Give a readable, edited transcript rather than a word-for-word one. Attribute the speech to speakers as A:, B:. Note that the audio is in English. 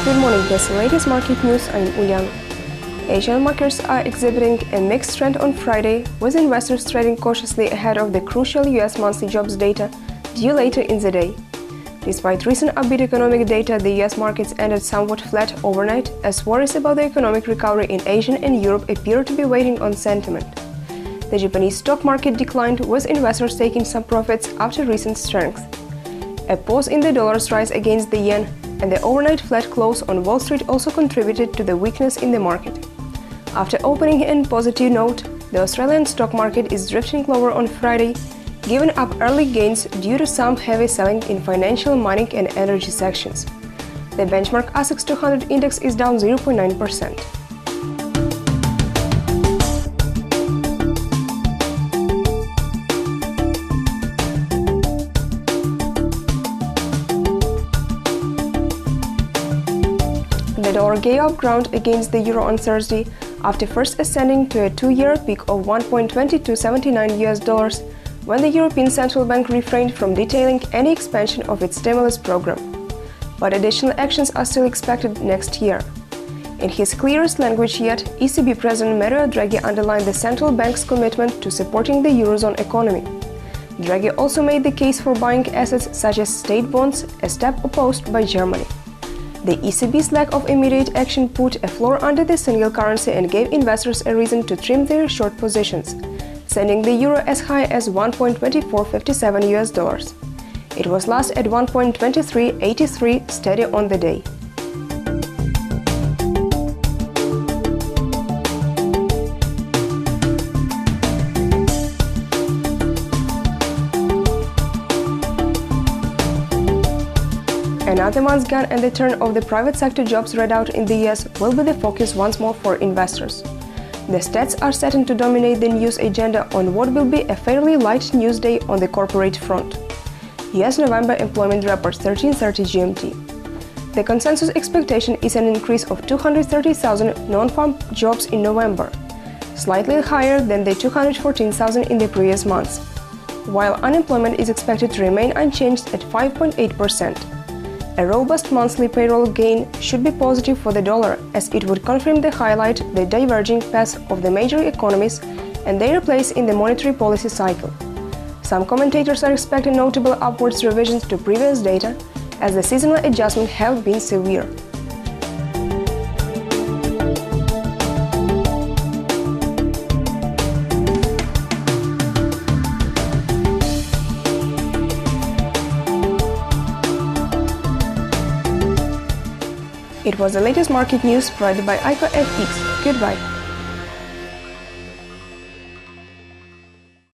A: Good morning, this is the latest market news. I'm Uliana. Asian markets are exhibiting a mixed trend on Friday, with investors trading cautiously ahead of the crucial US monthly jobs data due later in the day. Despite recent upbeat economic data, the US markets ended somewhat flat overnight, as worries about the economic recovery in Asia and Europe appear to be weighing on sentiment. The Japanese stock market declined, with investors taking some profits after recent strength. A pause in the dollar's rise against the yen and the overnight flat close on Wall Street also contributed to the weakness in the market. After opening in positive note, the Australian stock market is drifting lower on Friday, giving up early gains due to some heavy selling in financial, mining and energy sections. The benchmark ASX 200 index is down 0.9%. The dollar gave up ground against the euro on Thursday after first ascending to a two-year peak of $1.2279 when the European Central Bank refrained from detailing any expansion of its stimulus program. But additional actions are still expected next year. In his clearest language yet, ECB President Mario Draghi underlined the central bank's commitment to supporting the Eurozone economy. Draghi also made the case for buying assets such as state bonds, a step opposed by Germany. The ECB's lack of immediate action put a floor under the single currency and gave investors a reason to trim their short positions, sending the euro as high as $1.2457. It was last at $1.2383, steady on the day. Another month's gone, and the turn of the private sector jobs readout in the US will be the focus once more for investors. The stats are set to dominate the news agenda on what will be a fairly light news day on the corporate front. US November employment report 13:30 GMT. The consensus expectation is an increase of 230,000 non-farm jobs in November, slightly higher than the 214,000 in the previous months, while unemployment is expected to remain unchanged at 5.8%. A robust monthly payroll gain should be positive for the dollar, as it would confirm the highlight the diverging paths of the major economies and their place in the monetary policy cycle. Some commentators are expecting notable upwards revisions to previous data, as the seasonal adjustments have been severe. It was the latest market news provided by ICO FX. Goodbye.